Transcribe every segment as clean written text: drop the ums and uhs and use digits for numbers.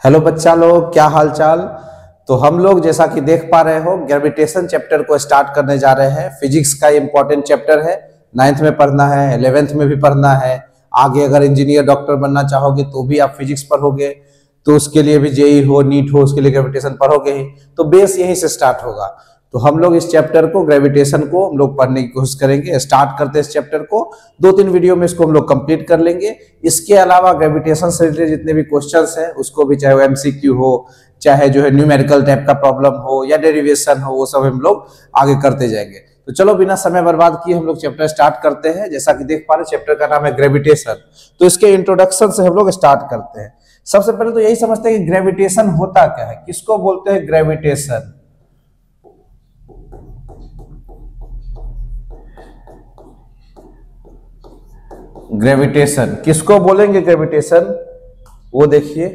Hello बच्चा लोग, क्या हाल चाल। तो हम लोग जैसा कि देख पा रहे हो ग्रेविटेशन चैप्टर को स्टार्ट करने जा रहे हैं। फिजिक्स का इंपॉर्टेंट चैप्टर है, 9th में पढ़ना है, 11th में भी पढ़ना है। आगे अगर इंजीनियर डॉक्टर बनना चाहोगे तो भी आप फिजिक्स पढ़ोगे, तो उसके लिए भी जेई हो नीट हो उसके लिए ग्रेविटेशन पढ़ोगे ही। तो बेस यहीं से स्टार्ट होगा। तो हम लोग इस चैप्टर को ग्रेविटेशन को हम लोग पढ़ने की कोशिश करेंगे। स्टार्ट करते हैं इस चैप्टर को, 2-3 वीडियो में इसको हम लोग कंप्लीट कर लेंगे। इसके अलावा ग्रेविटेशन से रिलेटेड जितने भी क्वेश्चंस हैं उसको भी, चाहे वो एमसीक्यू हो, चाहे जो है न्यूमेरिकल टाइप का प्रॉब्लम हो या डेरिवेशन हो, वो सब हम लोग आगे करते जाएंगे। तो चलो बिना समय बर्बाद किए हम लोग चैप्टर स्टार्ट करते हैं। जैसा कि देख पा रहे चैप्टर का नाम है ग्रेविटेशन। तो इसके इंट्रोडक्शन से हम लोग स्टार्ट करते हैं। सबसे पहले तो यही समझते हैं कि ग्रेविटेशन होता क्या है, किसको बोलते हैं ग्रेविटेशन। ग्रेविटेशन किसको बोलेंगे ग्रेविटेशन, वो देखिए।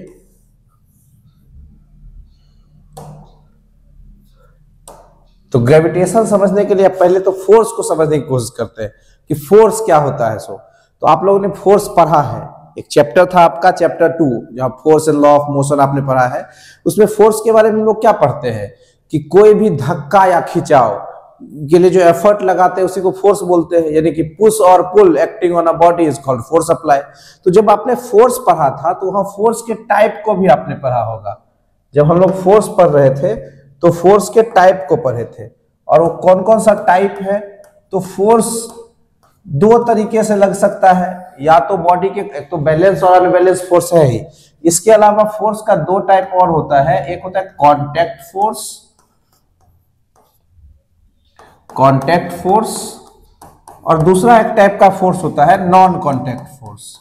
तो ग्रेविटेशन समझने के लिए पहले तो फोर्स को समझने की कोशिश करते हैं कि फोर्स क्या होता है। तो आप लोगों ने फोर्स पढ़ा है, एक चैप्टर था आपका चैप्टर 2 जहां force and law of motion आपने पढ़ा है। उसमें फोर्स के बारे में हम लोग क्या पढ़ते हैं कि कोई भी धक्का या खिंचाव के लिए जो एफर्ट लगाते हैं उसी को फोर्स बोलते हैं, यानी कि पुश और pull acting on a body is called force apply. तो जब आपने फोर्स पढ़ा था तो वहां फोर्स के टाइप को भी आपने पढ़ा होगा। जब हम लोग फोर्स पढ़ रहे थे तो फोर्स के टाइप को पढ़े थे, और वो कौन कौन सा टाइप है। तो फोर्स दो तरीके से लग सकता है, या तो बॉडी के, एक तो बैलेंस और अनबैलेंस फोर्स है ही। इसके अलावा फोर्स का दो टाइप और होता है, एक होता है कांटेक्ट फोर्स, कांटेक्ट फोर्स, और दूसरा एक टाइप का फोर्स होता है non contact force.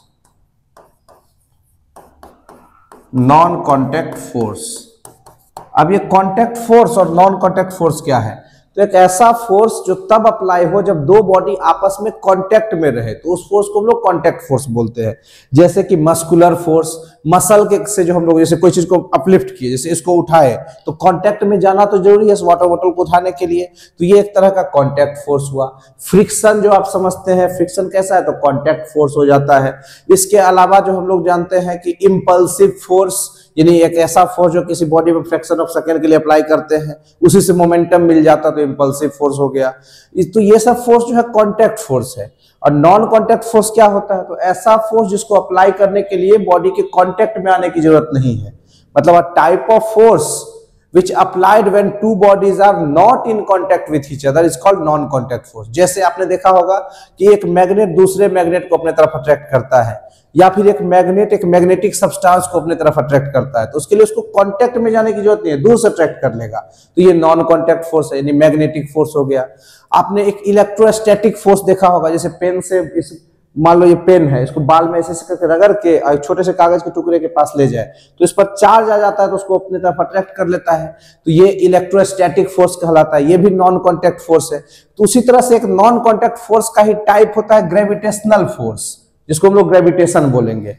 Non contact force. अब ये कांटेक्ट फोर्स और नॉन कांटेक्ट फोर्स क्या है, तो एक ऐसा फोर्स जो तब अप्लाई हो जब दो बॉडी आपस में कांटेक्ट में रहे, तो उस फोर्स को हम लोग कांटेक्ट फोर्स बोलते हैं। जैसे कि मस्कुलर फोर्स, मसल के से जो हम लोग जैसे कोई चीज को अपलिफ्ट किए, जैसे इसको उठाए तो कांटेक्ट में जाना तो जरूरी है इस वाटर बोतल को उठाने के लिए, तो ये एक तरह का कांटेक्ट फोर्स हुआ। फ्रिक्शन जो आप समझते हैं, फ्रिक्शन कैसा है, तो कांटेक्ट फोर्स हो जाता है। इसके अलावा जो हम लोग जानते हैं कि इंपल्सिव फोर्स, यानी एक ऐसा फोर्स जो किसी बॉडी में फ्रैक्शन ऑफ सेकंड के लिए अप्लाई करते हैं, उसी से मोमेंटम मिल जाता तो इंपल्सिव फोर्स हो गया। तो ये सब फोर्स जो है कांटेक्ट फोर्स है। और नॉन कांटेक्ट फोर्स क्या होता है, तो ऐसा फोर्स जिसको अप्लाई करने के लिए बॉडी के कांटेक्ट में आने की जरूरत नहीं है। मतलब a type of force which applied when two bodies are not in contact with each other is called non contact force। जैसे आपने देखा होगा कि एक मैग्नेट दूसरे मैग्नेट को अपने तरफ अट्रैक्ट करता है, या फिर एक मैग्नेट एक मैग्नेटिक सब्सटेंस को अपने तरफ अट्रैक्ट करता है, तो उसके लिए उसको कांटेक्ट में जाने की जरूरत नहीं है, दूर से अट्रैक्ट कर लेगा। तो ये नॉन कांटेक्ट फोर्स है, यानी मैग्नेटिक फोर्स हो गया। आपने एक इलेक्ट्रोस्टैटिक फोर्स देखा होगा, जैसे पेन से, इस मान लो ये पेन है, इसको बाल में ऐसे करके रगड़ के छोटे से कागज के टुकड़े के पास ले जाए तो इस पर चार्ज आ जाता है, तो उसको अपनी तरफ अट्रैक्ट कर लेता है, तो ये इलेक्ट्रोस्टैटिक फोर्स कहलाता है। ये भी नॉन कांटेक्ट फोर्स है। तो उसी तरह से एक नॉन कांटेक्ट फोर्स का ही टाइप होता है ग्रेविटेशनल फोर्स, जिसको हम लोग ग्रेविटेशन बोलेंगे।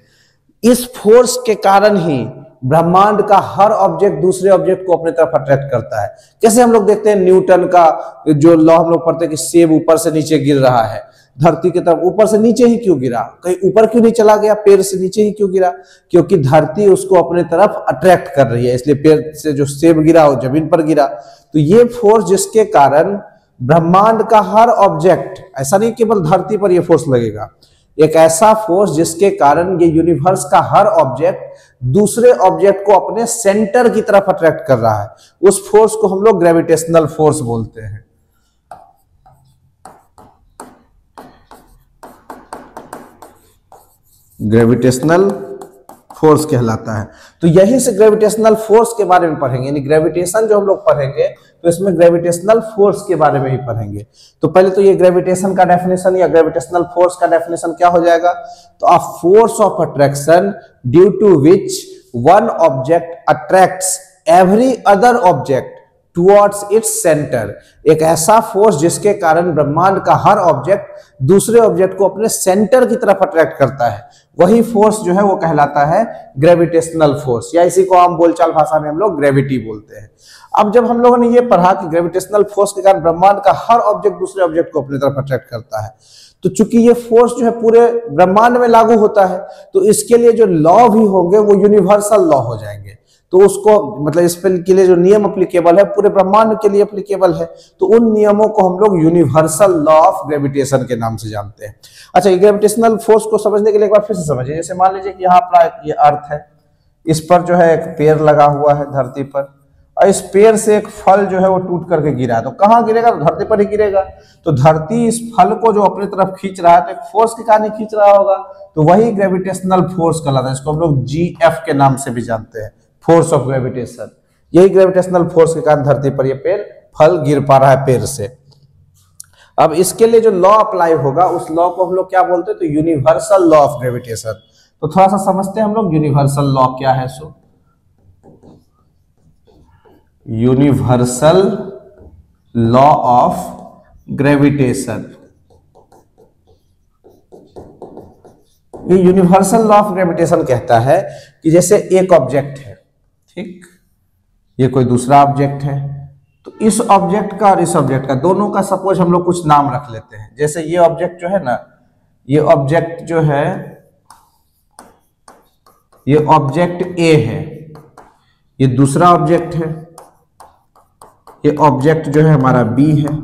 इस फोर्स के कारण ही ब्रह्मांड का हर ऑब्जेक्ट दूसरे ऑब्जेक्ट को अपने तरफ अट्रैक्ट करता है। कैसे हम लोग देखते हैं न्यूटन का जो लॉ हम लोग पढ़ते हैं कि सेब ऊपर से नीचे गिर रहा है, धरती की तरफ ऊपर से नीचे ही क्यों गिरा, कहीं ऊपर क्यों नहीं चला गया, पेड़ से नीचे ही क्यों गिरा, क्योंकि धरती उसको अपने तरफ अट्रैक्ट कर रही है, इसलिए पेड़ से जो सेब गिरा वो जमीन पर गिरा। तो ये फोर्स जिसके कारण ब्रह्मांड का हर ऑब्जेक्ट, ऐसा नहीं केवल धरती पर ये फोर्स लगेगा, एक ऐसा फोर्स जिसके कारण ये यूनिवर्स का हर ऑब्जेक्ट दूसरे ऑब्जेक्ट को अपने सेंटर की तरफ अट्रैक्ट कर रहा है, उस फोर्स को हम लोग ग्रेविटेशनल फोर्स बोलते हैं। ग्रेविटेशनल फोर्स कहलाता है। तो यहीं से ग्रेविटेशनल फोर्स के बारे में पढ़ेंगे, यानी ग्रेविटेशन जो हम लोग पढ़ेंगे तो इसमें ग्रेविटेशनल फोर्स के बारे में ही पढ़ेंगे। तो पहले तो ये ग्रेविटेशन का डेफिनेशन या ग्रेविटेशनल फोर्स का डेफिनेशन क्या हो जाएगा, तो a force of attraction due to which one object attracts every other object towards its centre, एक ऐसा फोर्स जिसके कारण ब्रह्मांड का हर ऑब्जेक्ट दूसरे ऑब्जेक्ट को अपने सेंटर की तरफ अट्रैक्ट करता है, वही फोर्स जो है वो कहलाता है ग्रेविटेशनल फोर्स, या इसी को आम बोलचाल भाषा में हम लोग ग्रेविटी बोलते हैं। अब जब हम लोगों ने ये पढ़ा कि ग्रेविटेशनल फोर्स के कारण ब्रह्मांड का हर ऑब्जेक्ट दूसरे ऑब्जेक्ट को अपनी तरफ अट्रैक्ट करता है, तो चूंकि ये फोर्स जो है पूरे ब्रह्मांड में लागू होता है, तो इसके लिए जो लॉ भी होंगे वो यूनिवर्सल लॉ हो जाएंगे। तो उसको मतलब इस के लिए जो नियम एप्लीकेबल है पूरे ब्रह्मांड के लिए एप्लीकेबल है, तो उन नियमों को हम लोग यूनिवर्सल लॉ ऑफ ग्रेविटेशन के नाम से जानते हैं। अच्छा, ये ग्रेविटेशनल फोर्स को समझने के लिए एक बार फिर से समझिए। जैसे मान लीजिए कि यहाँ पर ये अर्थ है, इस पर जो है एक पेड़ लगा हुआ है धरती पर, और इस पेड़ से एक फल जो है वो टूट करके गिरा है, तो कहाँ गिरेगा? तो धरती पर ही गिरेगा। तो धरती इस फल को जो अपनी तरफ खींच रहा है, तो एक फोर्स के कारण खींच रहा होगा, तो वही ग्रेविटेशनल फोर्स कहलाता है। इसको हम लोग GF के नाम से भी जानते हैं, फोर्स ऑफ ग्रेविटेशन। यही ग्रेविटेशनल फोर्स के कारण धरती पर ये पेड़ फल गिर पा रहा है पेड़ से। अब इसके लिए जो लॉ अप्लाई होगा उस लॉ को हम लोग क्या बोलते हैं? तो यूनिवर्सल लॉ ऑफ ग्रेविटेशन। तो थोड़ा सा समझते हैं हम लोग यूनिवर्सल लॉ क्या है। So universal law of gravitation, ये यूनिवर्सल लॉ ऑफ ग्रेविटेशन कहता है कि जैसे एक ऑब्जेक्ट है, ठीक, ये कोई दूसरा ऑब्जेक्ट है, तो इस ऑब्जेक्ट का और इस ऑब्जेक्ट का दोनों का सपोज हम लोग कुछ नाम रख लेते हैं। जैसे ये ऑब्जेक्ट जो है ना, ये ऑब्जेक्ट जो है, ये ऑब्जेक्ट A है, ये दूसरा ऑब्जेक्ट है, ये ऑब्जेक्ट जो है हमारा B है,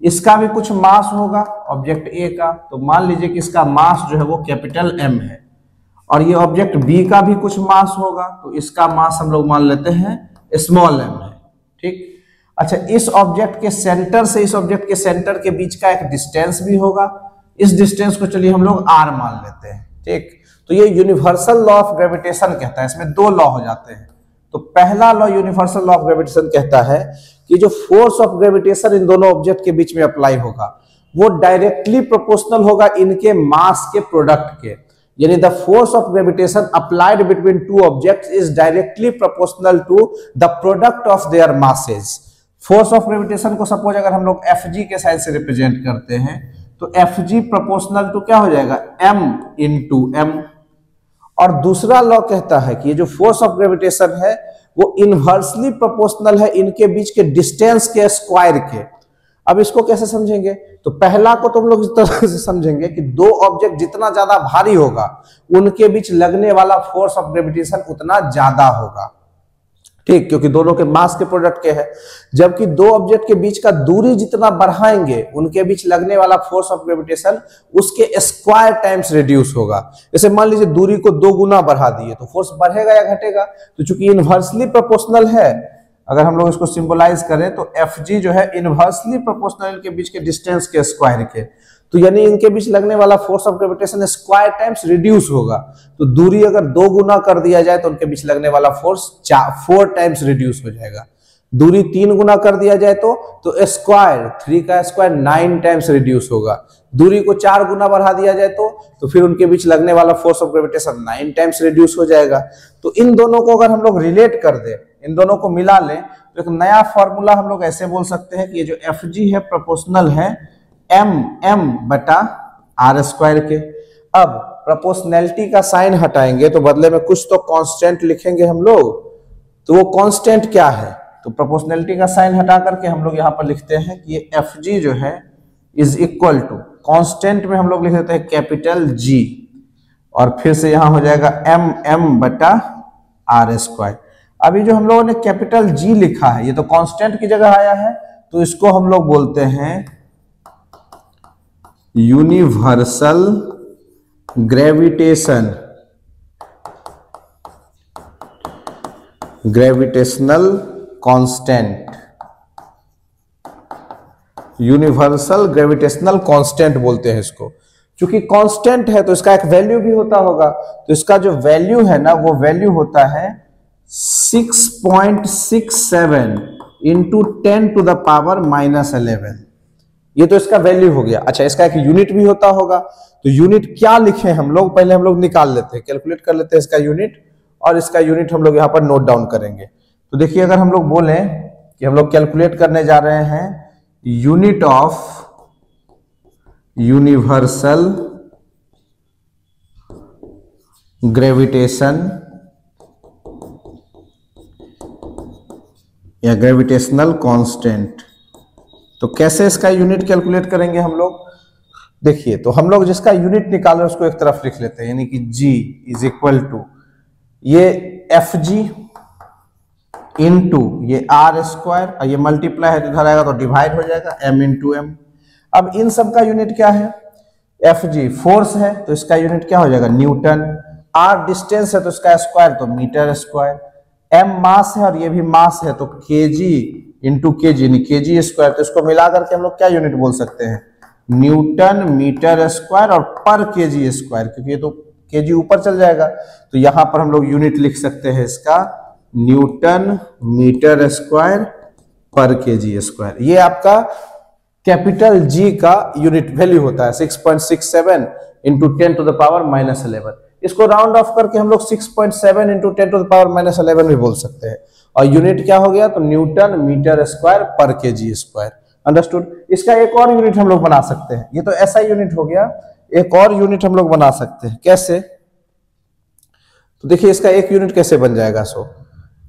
इसका भी कुछ मास होगा ऑब्जेक्ट A का, तो मान लीजिए कि इसका मास जो है वो कैपिटल M है, और ये ऑब्जेक्ट B का भी कुछ मास होगा, तो इसका मास हम लोग मान लेते हैं स्मॉल m है, ठीक। अच्छा, इस ऑब्जेक्ट के सेंटर से इस ऑब्जेक्ट के सेंटर के बीच का एक डिस्टेंस भी होगा, इस डिस्टेंस को चलिए हम लोग r मान लेते हैं, ठीक। तो ये यूनिवर्सल लॉ ऑफ ग्रेविटेशन कहता है, इसमें दो लॉ हो जाते हैं। तो पहला law universal law of gravitation कहता है कि जो फोर्स ऑफ ग्रेविटेशन इन दोनों ऑब्जेक्ट के बीच में अप्लाई होगा वो डायरेक्टली प्रोपोर्शनल होगा इनके मास के प्रोडक्ट के, यानी the force of gravitation applied between two objects is directly proportional to the product of their masses. Force of gravitation को सपोज अगर हम लोग Fg के साइन से रिप्रेजेंट करते हैं, तो Fg प्रोपोर्शनल टू क्या हो जाएगा? m into m। और दूसरा लॉ कहता है कि ये जो फोर्स ऑफ ग्रेविटेशन है वो इनवर्सली प्रोपोर्शनल है इनके बीच के डिस्टेंस के स्क्वायर के। अब इसको कैसे समझेंगे? तो पहला को तो हम लोग इस तरह से समझेंगे कि दो ऑब्जेक्ट जितना ज्यादा भारी होगा उनके बीच लगने वाला फोर्स ऑफ ग्रेविटेशन उतना ज्यादा होगा, ठीक, क्योंकि दोनों के मास के प्रोडक्ट के है। जबकि दो ऑब्जेक्ट के बीच का दूरी जितना बढ़ाएंगे उनके बीच लगने वाला फोर्स ऑफ ग्रेविटेशन उसके स्क्वायर टाइम्स रिड्यूस होगा। जैसे मान लीजिए दूरी को 2 गुना बढ़ा दिए तो फोर्स बढ़ेगा या घटेगा? तो चूंकि इनवर्सली प्रोपोर्शनल है, अगर हम लोग इसको सिंबलाइज करें तो Fg जो है इनवर्सली प्रोपोर्शनल इनके बीच के डिस्टेंस के स्क्वायर के, तो यानी इनके बीच लगने वाला force of gravitation square times reduce होगा। तो दूरी अगर 2 गुना कर दिया जाए तो उनके बीच लगने वाला फोर्स 4 टाइम्स रिड्यूस हो जाएगा। दूरी 3 गुना कर दिया जाए तो स्क्वायर 3 का स्क्वायर 9 टाइम्स रिड्यूस होगा। दूरी को 4 गुना बढ़ा दिया जाए तो फिर उनके बीच लगने वाला force of gravitation 9 times reduce हो जाएगा। तो इन दोनों को अगर हम लोग रिलेट कर दें, इन दोनों को मिला लें, तो एक नया फॉर्मूला हम लोग ऐसे बोल सकते हैं कि ये जो Fg है प्रोपोर्शनल है m बटा r स्क्वायर के। अब प्रोपोर्शनैलिटी का साइन हटाएंगे तो बदले में कुछ तो कांस्टेंट लिखेंगे हम लोग, तो वो कांस्टेंट क्या है? तो प्रोपोर्शनैलिटी का साइन हटा करके हम लोग यहाँ पर लिखते हैं कि ये Fg जो है इज इक्वल टू, कांस्टेंट में हम लोग लिख देते हैं कैपिटल G, और फिर से यहाँ हो जाएगा m बटा r स्क्वायर। अभी जो हम लोगों ने कैपिटल G लिखा है ये तो कांस्टेंट की जगह आया है, तो इसको हम लोग बोलते हैं universal gravitational constant, universal gravitational constant बोलते हैं इसको। क्योंकि कांस्टेंट है तो इसका एक वैल्यू भी होता होगा, तो इसका जो वैल्यू है ना वो वैल्यू होता है 6.67 इंटू 10 टू द पावर -11। ये तो इसका वैल्यू हो गया। अच्छा, इसका एक यूनिट भी होता होगा, तो यूनिट क्या लिखे हम लोग? पहले हम लोग निकाल लेते हैं, कैलकुलेट कर लेते हैं इसका यूनिट, और इसका यूनिट हम लोग यहाँ पर नोट डाउन करेंगे। तो देखिए, अगर हम लोग बोलें कि हम लोग कैलकुलेट करने जा रहे हैं यूनिट ऑफ यूनिवर्सल ग्रेविटेशन या ग्रेविटेशनल कांस्टेंट। तो कैसे इसका यूनिट कैलकुलेट करेंगे हम लोग? देखिए, तो हम लोग जिसका यूनिट निकाल रहे हैं उसको एक तरफ लिख लेते हैं, यानी कि G इज इक्वल टू ये Fg इंटू ये R स्क्वायर, और ये मल्टीप्लाई है तो इधर आएगा तो डिवाइड हो जाएगा m इंटू एम। अब इन सब का यूनिट क्या है? Fg फोर्स है तो इसका यूनिट क्या हो जाएगा? न्यूटन। R डिस्टेंस है तो इसका स्क्वायर तो मीटर स्क्वायर। m मास है और ये भी मास है तो kg इंटू kg यानी kg स्क्वायर। तो इसको मिला करके हम लोग क्या यूनिट बोल सकते हैं? न्यूटन मीटर स्क्वायर और पर kg स्क्वायर, क्योंकि ये तो kg ऊपर चल जाएगा तो यहां पर हम लोग यूनिट लिख सकते हैं इसका न्यूटन मीटर स्क्वायर पर kg स्क्वायर। ये आपका कैपिटल G का यूनिट वैल्यू होता है 6.67 इंटू 10 टू द पावर -11। इसको राउंड ऑफ करके हम लोग 6.7 इंटू 10 टू द पावर -11 भी बोल सकते हैं। और यूनिट क्या हो गया? तो न्यूटन मीटर स्क्वायर पर kg स्क्वायर। अंडरस्टूड? इसका एक और यूनिट हम लोग बना सकते हैं, ये तो ऐसा यूनिट हो गया, एक और यूनिट हम लोग बना सकते हैं। कैसे? तो देखिए इसका एक यूनिट कैसे बन जाएगा।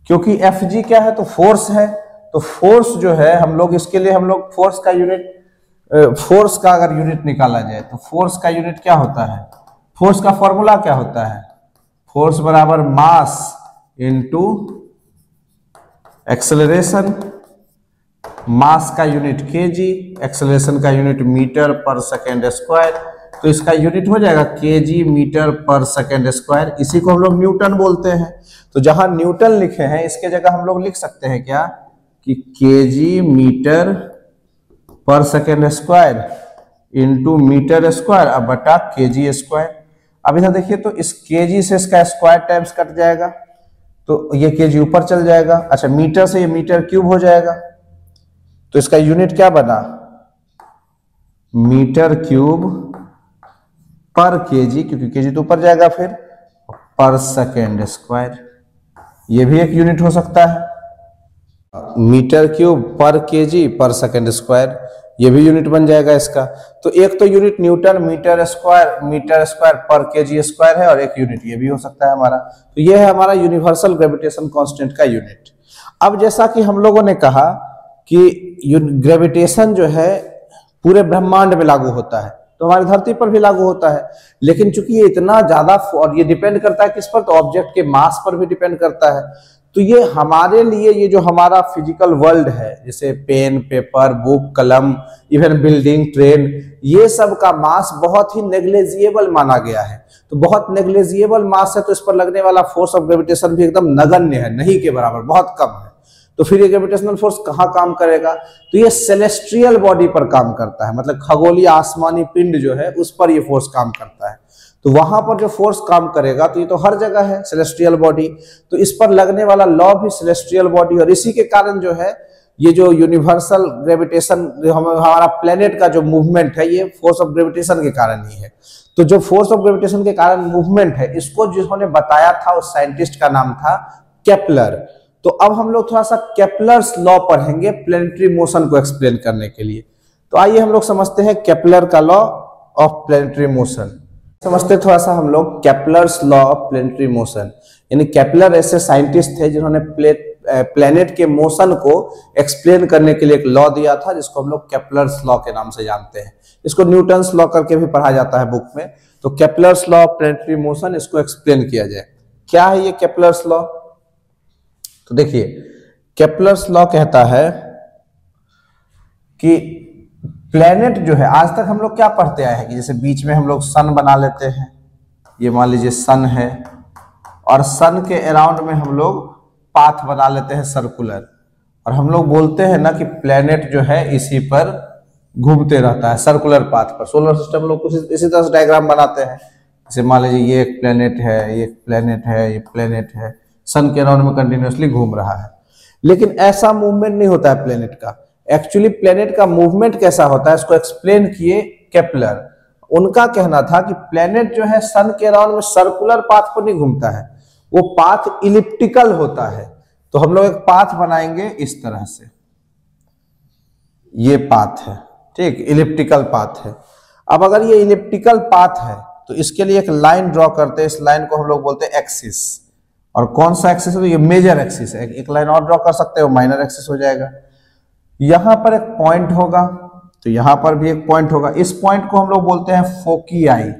क्योंकि Fg क्या है? तो फोर्स है, तो फोर्स जो है हम लोग इसके लिए हम लोग फोर्स का यूनिट, फोर्स का अगर यूनिट निकाला जाए तो फोर्स का यूनिट क्या होता है? फोर्स का फॉर्मूला क्या होता है? फोर्स बराबर मास इनटू एक्सेलरेशन। मास का यूनिट kg, एक्सेलरेशन का यूनिट मीटर पर सेकेंड स्क्वायर। तो इसका यूनिट हो जाएगा kg मीटर पर सेकेंड स्क्वायर। इसी को हम लोग न्यूटन बोलते हैं। तो जहां न्यूटन लिखे हैं इसके जगह हम लोग लिख सकते हैं क्या कि kg मीटर पर second square into metre square अब बटा kg स्क्वायर। अब इधर देखिए तो इस kg से इसका स्क्वायर टाइम्स कट जाएगा तो ये kg ऊपर चल जाएगा। अच्छा, मीटर से ये मीटर क्यूब हो जाएगा तो इसका यूनिट क्या बना? मीटर क्यूब पर kg, क्योंकि kg तो ऊपर जाएगा, फिर पर सेकेंड स्क्वायर। ये भी एक यूनिट हो सकता है, मीटर क्यूब पर kg पर सेकेंड स्क्वायर, ये भी यूनिट बन जाएगा इसका। तो एक तो यूनिट न्यूटन मीटर स्क्वायर पर kg स्क्वायर है और एक यूनिट ये भी हो सकता है हमारा। तो ये है हमारा यूनिवर्सल ग्रेविटेशन कांस्टेंट का यूनिट। अब जैसा कि हम लोगों ने कहा कि ग्रेविटेशन जो है पूरे ब्रह्मांड में लागू होता है, तो हमारी धरती पर भी लागू होता है, लेकिन चूंकि ये इतना ज्यादा, और ये डिपेंड करता है किस पर? तो ऑब्जेक्ट के मास पर भी डिपेंड करता है। तो ये हमारे लिए, ये जो हमारा फिजिकल वर्ल्ड है, जैसे पेन, पेपर, बुक, कलम, इवन बिल्डिंग, ट्रेन, ये सब का मास बहुत ही नेग्लेजिएबल माना गया है। तो बहुत नेग्लेजिएबल मास है तो इस पर लगने वाला फोर्स ऑफ ग्रेविटेशन भी एकदम नगण्य है, नहीं के बराबर, बहुत कम है। तो फिर ये ग्रेविटेशनल फोर्स कहाँ काम करेगा? तो ये सेलेस्ट्रियल बॉडी पर काम करता है, मतलब खगोलीय आसमानी पिंड जो है उस पर ये फोर्स काम करता है। तो वहां पर जो फोर्स काम करेगा तो ये तो हर जगह है सेलेस्ट्रियल बॉडी, तो इस पर लगने वाला लॉ भी सेलेस्ट्रियल बॉडी, और इसी के कारण जो है ये जो यूनिवर्सल ग्रेविटेशन, हमारा प्लेनेट का जो मूवमेंट है ये फोर्स ऑफ ग्रेविटेशन के कारण ही है। तो जो फोर्स ऑफ ग्रेविटेशन के कारण मूवमेंट है, इसको जिन्होंने बताया था उस साइंटिस्ट का नाम था केपलर। तो अब हम लोग थोड़ा सा केपलर्स लॉ पढ़ेंगे प्लेनेटरी मोशन को एक्सप्लेन करने के लिए। तो आइए हम लोग समझते हैं केपलर का लॉ ऑफ प्लेनेटरी मोशन। समझते थोड़ा सा हम लोग Kepler's law of planetary motion. यानी केपलर ऐसे साइंटिस्ट थे जिन्होंने प्लेनेट के मोशन को एक्सप्लेन करने के लिए एक लॉ दिया था, जिसको हम लोग केपलर्स लॉ के नाम से जानते हैं। इसको न्यूटन्स लॉ करके भी पढ़ा जाता है बुक में। तो Kepler's law of planetary motion, इसको एक्सप्लेन किया जाए। क्या है ये केपलर्स लॉ? तो देखिए, केपलर्स लॉ कहता है कि प्लेनेट जो है, आज तक हम लोग क्या पढ़ते आए हैं कि जैसे बीच में हम लोग सन बना लेते हैं, ये मान लीजिए सन है, और सन के अराउंड में हम लोग पाथ बना लेते हैं सर्कुलर, और हम लोग बोलते हैं ना कि प्लेनेट जो है इसी पर घूमते रहता है सर्कुलर पाथ पर। सोलर सिस्टम लोग कुछ इसी तरह से डायग्राम बनाते हैं, जैसे मान लीजिए ये एक प्लेनेट है, ये एक प्लेनेट है, ये प्लेनेट है, सन के अराउंड में कंटिन्यूअसली घूम रहा है। लेकिन ऐसा मूवमेंट नहीं होता है प्लेनेट का। एक्चुअली प्लेनेट का मूवमेंट कैसा होता है, इसको एक्सप्लेन किए केपलर। उनका कहना था कि प्लेनेट जो है सन के अराउंड में सर्कुलर पाथ पर नहीं घूमता है, वो पाथ इलिप्टिकल होता है। तो हम लोग एक पाथ बनाएंगे इस तरह से, ये पाथ है, ठीक, इलिप्टिकल पाथ है। अब अगर ये इलिप्टिकल पाथ है तो इसके लिए एक लाइन ड्रॉ करते हैं, इस लाइन को हम लोग बोलते हैं एक्सिस। और कौन सा एक्सिस है? तो ये मेजर एक्सिस है। एक लाइन और ड्रॉ कर सकते हो, माइनर एक्सिस हो जाएगा। यहां पर एक पॉइंट होगा, तो यहां पर भी एक पॉइंट होगा, इस पॉइंट को हम लोग बोलते हैं फोकियाई।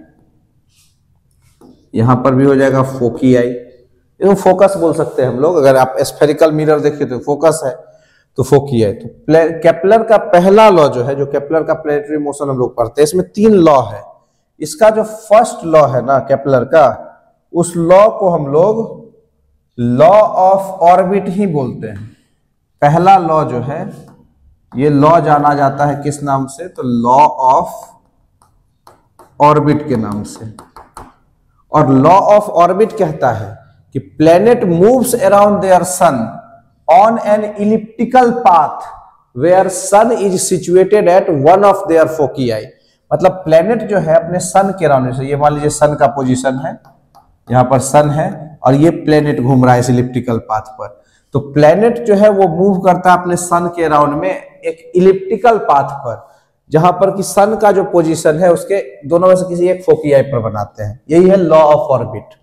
यहां पर भी हो जाएगा फोकियाई, इसको फोकस बोल सकते हैं हम लोग। अगर आप स्फेरिकल मिरर देखिए तो फोकस है, तो फोकियाई। तो केपलर का पहला लॉ जो है, जो केपलर का प्लेनेटरी मोशन हम लोग पढ़ते हैं, इसमें 3 लॉ है। इसका जो फर्स्ट लॉ है ना केपलर का, उस लॉ को हम लोग लॉ ऑफ ऑर्बिट ही बोलते हैं। पहला लॉ जो है, ये लॉ जाना जाता है किस नाम से? तो लॉ ऑफ ऑर्बिट के नाम से। और लॉ ऑफ ऑर्बिट कहता है कि planet moves around their sun on an elliptical path where sun is situated at one of their foci. मतलब प्लेनेट जो है अपने सन के अराउंड, से ये मान लीजिए सन का पोजीशन है, यहां पर सन है और ये प्लेनेट घूम रहा है इस इलिप्टिकल पाथ पर। तो प्लेनेट जो है वो मूव करता है अपने सन के अराउंड में एक इलिप्टिकल पाथ पर, जहां पर कि सन का जो पोजीशन है उसके दोनों में से किसी एक फोकियाई पर बनाते हैं। यही है लॉ ऑफ ऑर्बिट।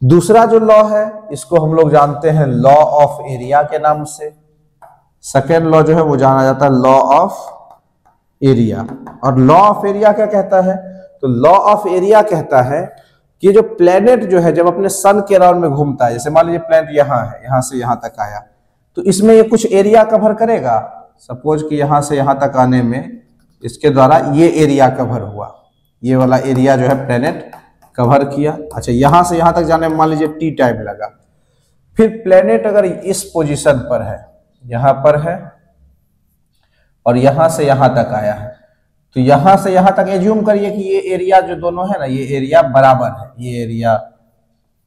दूसरा जो लॉ है इसको हम लोग जानते हैं लॉ ऑफ एरिया के नाम से। सेकेंड लॉ जो है वो जाना जाता है लॉ ऑफ एरिया। और लॉ ऑफ एरिया क्या कहता है? तो लॉ ऑफ एरिया कहता है कि जो प्लेनेट जो है जब अपने सन के अराउंड में घूमता है, जैसे मान लीजिए प्लेनेट यहां है, यहां से यहां तक आया, तो इसमें ये कुछ एरिया कवर करेगा। सपोज कि यहां से यहां तक आने में इसके द्वारा ये एरिया कवर हुआ, ये वाला एरिया जो है प्लेनेट कवर किया। अच्छा, यहां से यहां तक जाने में मान लीजिए टी टाइम लगा। फिर प्लेनेट अगर इस पोजीशन पर है, यहां पर है और यहां से यहां तक आया है, तो यहां से यहां तक एज्यूम करिए कि ये एरिया जो दोनों है ना, ये एरिया बराबर है, ये एरिया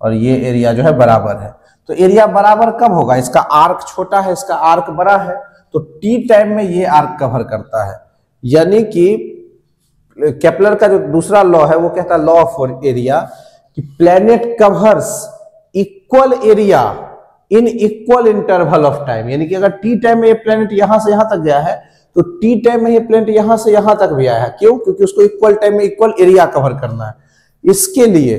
और ये एरिया जो है बराबर है। तो एरिया बराबर कब होगा? इसका आर्क छोटा है, इसका आर्क बड़ा है, तो टी टाइम में ये आर्क कवर करता है। यानी कि केपलर का जो दूसरा लॉ है वो कहता है लॉ ऑफ एरिया, कि planet covers equal area in equal interval of time. यानी कि अगर टी टाइम में ये प्लेनेट यहां से यहां तक गया है, तो टी टाइम में ये प्लेनेट यहां से यहां तक भी आया है। क्यों? क्योंकि उसको इक्वल टाइम में इक्वल एरिया कवर करना है। इसके लिए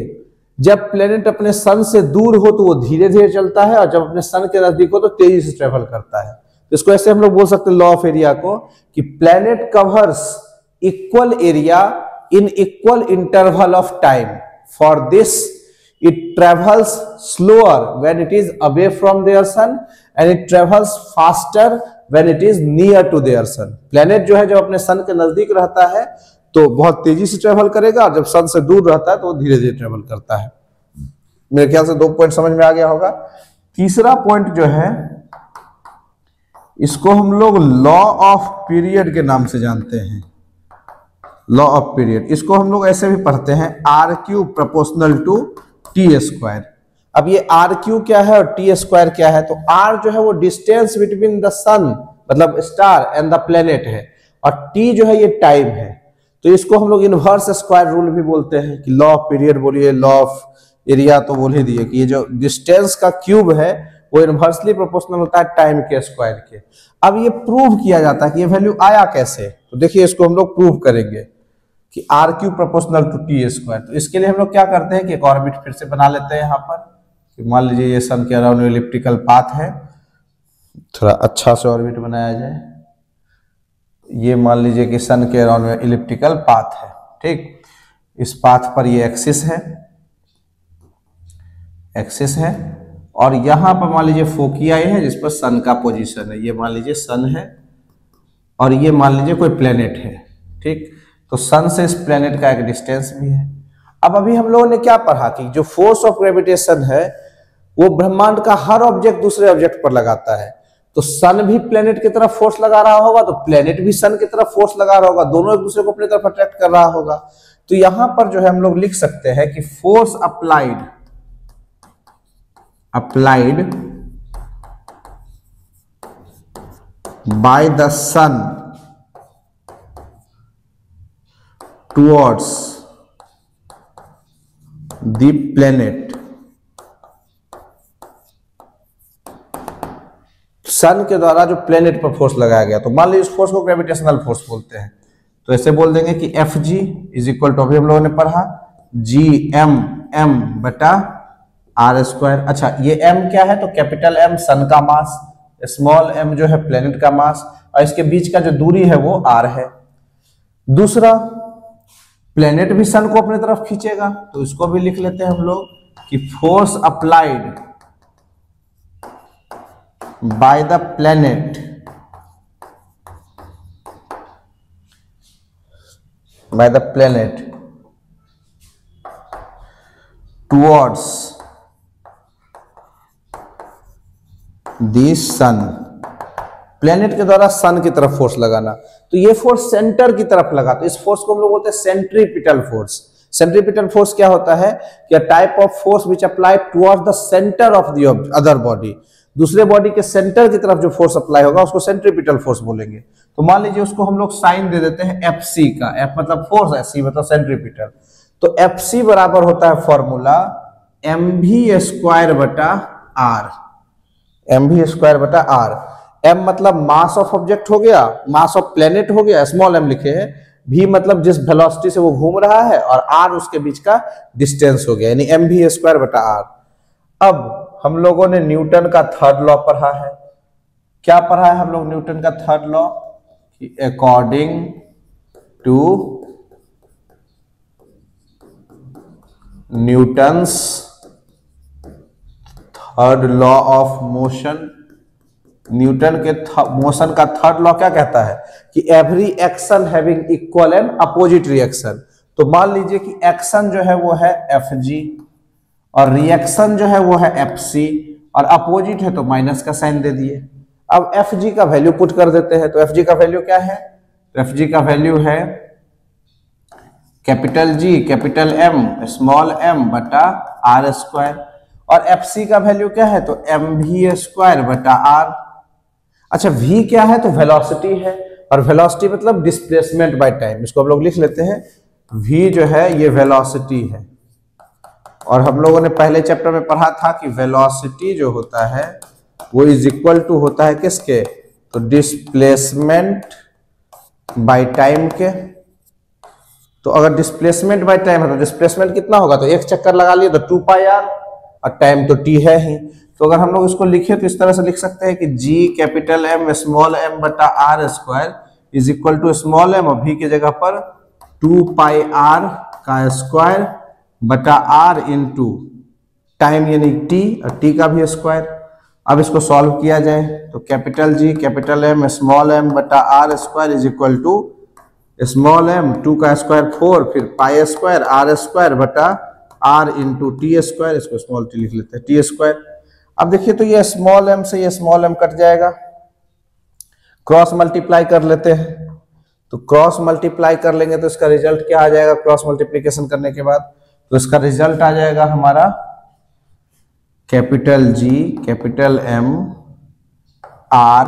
जब प्लेनेट अपने सन से दूर हो तो वो धीरे धीरे चलता है, और जब अपने सन के नजदीक हो तो तेजी से ट्रेवल करता है। तो इसको ऐसे हम लोग बोल सकते हैं लॉ ऑफ एरिया को, कि planet covers equal area in equal interval of time. For this it travels slower when it is away from their sun and it travels faster when it is near to their sun। Planet जो है जब अपने सन के नजदीक रहता है तो बहुत तेजी से ट्रेवल करेगा, और जब सन से दूर रहता है तो वो धीरे धीरे ट्रेवल करता है। मेरे ख्याल से 2 पॉइंट समझ में आ गया होगा। तीसरा पॉइंट जो है इसको हम लोग लॉ ऑफ पीरियड के नाम से जानते हैं। लॉ ऑफ पीरियड, इसको हम लोग ऐसे भी पढ़ते हैं R cube proportional to T square. अब ये आर क्यू क्या है और टी स्क्वायर क्या है? तो आर जो है वो डिस्टेंस बिटवीन द सन मतलब स्टार एंड द प्लेनेट है, और टी जो है ये टाइम है। तो इसको हम लोग इनवर्स स्क्वायर रूल भी बोलते हैं, कि लॉ ऑफ पीरियड बोलिए, लॉ ऑफ एरिया तो बोल ही दिए कि ये जो डिस्टेंस का क्यूब है वो इनवर्सली प्रोपोर्शनल होता है टाइम के स्क्वायर के। अब ये प्रूव किया जाता है कि ये वैल्यू आया कैसे, तो देखिए इसको हम लोग प्रूव करेंगे कि R cube proportional to T square. तो इसके लिए हम लोग क्या करते हैं कि एक ऑर्बिट फिर से बना लेते हैं यहाँ पर, कि मान लीजिए ये सन के अराउंड इलिप्टिकल पाथ है, थोड़ा अच्छा से ऑर्बिट बनाया जाए। ये मान लीजिए कि सन के अराउंड में इलिप्टिकल पाथ है, ठीक। इस पाथ पर ये एक्सिस है, और यहां पर मान लीजिए फोकियाई है जिस पर सन का पोजीशन है। ये मान लीजिए सन है और ये मान लीजिए कोई प्लेनेट है, ठीक। तो सन से इस प्लेनेट का एक डिस्टेंस भी है। अब अभी हम लोगों ने क्या पढ़ा कि जो फोर्स ऑफ ग्रेविटेशन है वो ब्रह्मांड का हर ऑब्जेक्ट दूसरे ऑब्जेक्ट पर लगाता है। तो सन भी प्लेनेट की तरफ फोर्स लगा रहा होगा, तो प्लेनेट भी सन की तरफ फोर्स लगा रहा होगा, दोनों एक दूसरे को अपनी तरफ अट्रैक्ट कर रहा होगा। तो यहां पर जो है हम लोग लिख सकते हैं कि force applied by the sun towards the planet, sun के द्वारा जो प्लेनेट पर फोर्स लगाया गया, तो मान लीजिए इस फोर्स को ग्रेविटेशनल फोर्स बोलते हैं, तो ऐसे बोल देंगे कि F G is equal to, अभी हम लोगों ने पढ़ा, जी एम एम बटा आर स्क्वायर। अच्छा, ये एम क्या है, तो कैपिटल एम सन का मास, स्मॉल एम जो है प्लेनेट का मास, और इसके बीच का जो दूरी है वो आर है। दूसरा, प्लेनेट भी सन को अपनी तरफ खींचेगा, तो इसको भी लिख लेते हैं हम लोग कि force applied by the planet towards the sun, planet के द्वारा सन की तरफ फोर्स लगाना, तो ये फोर्स सेंटर की तरफ लगा, तो इस फोर्स को हम लोग बोलते हैं सेंट्रीपिटल फोर्स। सेंट्रीपिटल फोर्स क्या होता है कि type of force which apply towards the centre of the other body, दूसरे बॉडी के सेंटर की तरफ जो फोर्स अप्लाई होगा उसको सेंट्रीपिटल फोर्स बोलेंगे। तो मान लीजिए उसको हम लोग साइन दे देते हैं एफ सी का, एफ मतलब फोर्स है, सी मतलब सेंट्रीपिटल, तो एफ सी बराबर होता है फॉर्मूला एम वी स्क्वायर बटा आर, एम वी स्क्वायर बटा आर। एम मतलब मास ऑफ ऑब्जेक्ट हो गया, मास ऑफ प्लेनेट हो गया, स्मॉल एम लिखे हैं, भी मतलब जिस वेलोसिटी से वो घूम रहा है, और आर उसके बीच का डिस्टेंस हो गया, यानी एम वी स्क्वायर बटा आर। अब हम लोगों ने न्यूटन का थर्ड लॉ पढ़ा है। क्या पढ़ा है हम लोग न्यूटन का थर्ड लॉ? कि according to Newton's third law of motion, Newton के मोशन का थर्ड लॉ क्या कहता है कि every action having equal and opposite reaction. तो मान लीजिए कि एक्शन जो है वो है एफ जी, और रिएक्शन जो है वो है एफ सी, और अपोजिट है तो माइनस का साइन दे दिए। अब एफ जी का वैल्यू पुट कर देते हैं, तो एफ जी का वैल्यू क्या है? तो एफ जी का वैल्यू है capital G capital M small M बटा आर स्क्वायर, और एफ सी का वैल्यू क्या है? तो एम वी स्क्वायर बटा आर। अच्छा, v क्या है? तो वेलोसिटी है, और वेलोसिटी मतलब डिस्प्लेसमेंट बाय टाइम, इसको हम लोग लिख लेते हैं v जो है ये वेलोसिटी है। और हम लोगों ने पहले चैप्टर में पढ़ा था कि वेलोसिटी जो होता है वो इज इक्वल टू होता है किसके? तो डिस्प्लेसमेंट बाय टाइम के। तो अगर डिस्प्लेसमेंट बाय टाइम है तो डिस्प्लेसमेंट कितना होगा? तो एक चक्कर लगा लिए तो 2 पाई आर, और टाइम तो t है ही। तो अगर हम लोग इसको लिखे तो इस तरह से लिख सकते हैं कि g capital M small m बटा R square is equal to small m, और v की जगह पर 2 पाई r का स्क्वायर बटा r इंटू टाइम यानी t, और t का भी स्क्वायर। अब इसको सॉल्व किया जाए तो capital G capital M small m बटा R square is equal to small m 2 का स्क्वायर 4, फिर पाई स्क्वायर r स्क्वायर बटा r इंटू टी स्क्वायर, इसको स्मॉल t लिख लेते हैं टी स्क्वायर। अब देखिए तो ये स्मॉल m से ये स्मॉल m कट जाएगा, क्रॉस मल्टीप्लाई कर लेते हैं, तो क्रॉस मल्टीप्लाई कर लेंगे तो इसका रिजल्ट क्या आ जाएगा? क्रॉस मल्टीप्लिकेशन करने के बाद तो इसका रिजल्ट आ जाएगा हमारा capital G capital M R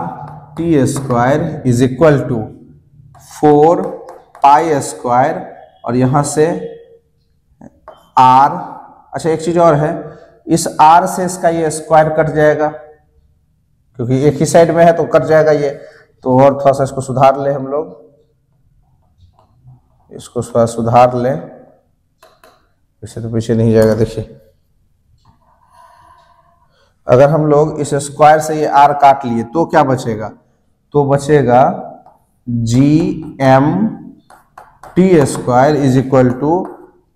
T square is equal to 4 pi square, और यहां से R। अच्छा, एक चीज और है, इस R से इसका ये स्क्वायर कट जाएगा, क्योंकि एक ही साइड में है तो कट जाएगा ये। तो और थोड़ा सा इसको सुधार ले हम लोग, इसको थोड़ा सुधार ले, पीछे तो पीछे नहीं जाएगा। देखिए अगर हम लोग इस स्क्वायर से ये R काट लिए तो क्या बचेगा? तो बचेगा G M T square is equal to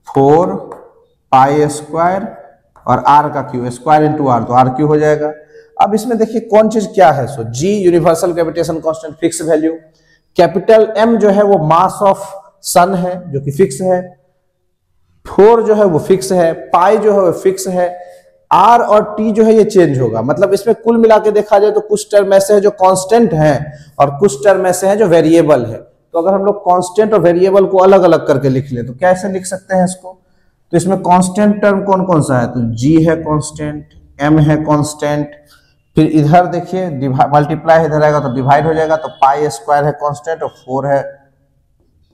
4 pi square और r का क्यू, स्क्वायर इंटू आर, तो आर क्यू हो जाएगा। अब इसमें देखिए कौन चीज क्या है? So g universal gravitation constant fix value, capital M जो है वो मास ऑफ सन है जो कि फिक्स है, 4 जो है वो फिक्स है, पाई जो है वो फिक्स है, r और t जो है ये चेंज होगा। मतलब इसमें कुल मिला के देखा जाए तो कुछ टर्म ऐसे है जो कांस्टेंट है और कुछ टर्म ऐसे हैं जो वेरिएबल है। तो अगर हम लोग कांस्टेंट और वेरिएबल को अलग अलग करके लिख ले तो कैसे लिख सकते हैं इसको? तो इसमें कांस्टेंट टर्म कौन कौन सा है? तो g है कांस्टेंट, m है कांस्टेंट, फिर इधर देखिए मल्टीप्लाई इधर आएगा तो डिवाइड हो जाएगा, तो पाई स्क्वायर है कांस्टेंट और 4 है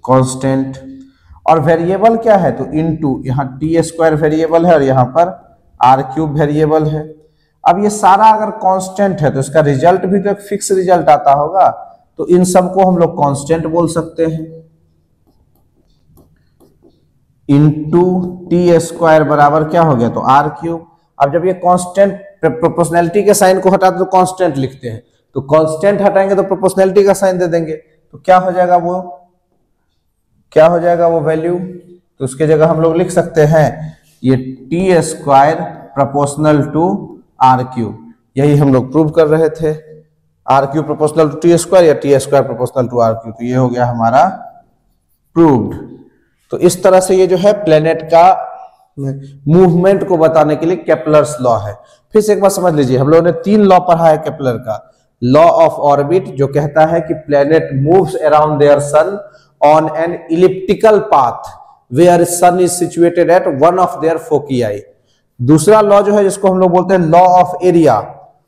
कांस्टेंट। और वेरिएबल क्या है? तो इनटू, यहाँ टी स्क्वायर वेरिएबल है और यहाँ पर आर क्यूब वेरिएबल है। अब ये सारा अगर कांस्टेंट है तो इसका रिजल्ट भी तो एक फिक्स रिजल्ट आता होगा, तो इन सबको हम लोग कांस्टेंट बोल सकते हैं। इंटू टी स्क्वायर बराबर क्या हो गया, तो आर क्यूब। अब जब ये कांस्टेंट, प्रोपोर्शनैलिटी के साइन को हटाते तो कांस्टेंट लिखते हैं, तो कांस्टेंट हटाएंगे तो प्रोपोर्शनैलिटी का साइन दे देंगे, तो क्या हो जाएगा वो वैल्यू, तो उसके जगह हम लोग लिख सकते हैं ये T square proportional to R cube. यही हम लोग प्रूव कर रहे थे, R cube proportional to T square या T square proportional to R cube. तो ये हो गया हमारा प्रूव्ड। तो इस तरह से ये जो है प्लेनेट का मूवमेंट को बताने के लिए केपलर्स लॉ है। फिर से एक बार समझ लीजिए, हम लोगों ने 3 लॉ पढ़ा है केपलर का। लॉ ऑफ ऑर्बिट जो कहता है कि planet moves around their sun on an elliptical path where sun is situated at one of their foci. दूसरा लॉ जो है जिसको हम लोग बोलते हैं लॉ ऑफ एरिया,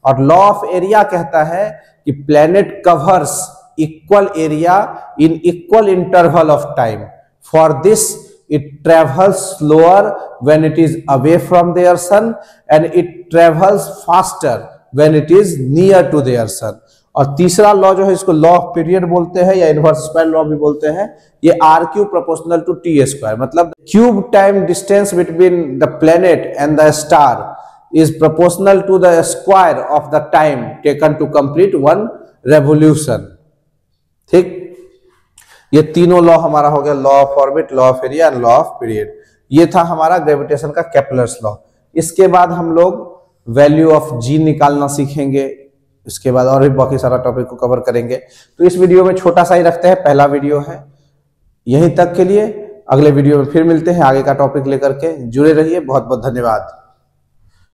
और लॉ ऑफ एरिया कहता है कि planet covers equal area in equal interval of time. For this it travels slower when it is away from their sun and it travels faster when it is near to their sun। और तीसरा law जो है इसको law of period बोलते हैं या inverse square law भी बोलते हैं। ये R cube proportional to T square, मतलब cube time distance between the planet and the star is proportional to the square of the time taken to complete one revolution. ठीक, ये तीनों law हमारा हो गया, law of orbit, law of area and law of period. ये था हमारा gravitation का केपलर्स लॉ। इसके बाद हम लोग वैल्यू ऑफ जी निकालना सीखेंगे, इसके बाद और भी बाकी सारा टॉपिक को कवर करेंगे। तो इस वीडियो में छोटा सा ही रखते हैं, पहला वीडियो है। यहीं तक के लिए, अगले वीडियो में फिर मिलते हैं आगे का टॉपिक लेकर के। जुड़े रहिए, बहुत बहुत धन्यवाद।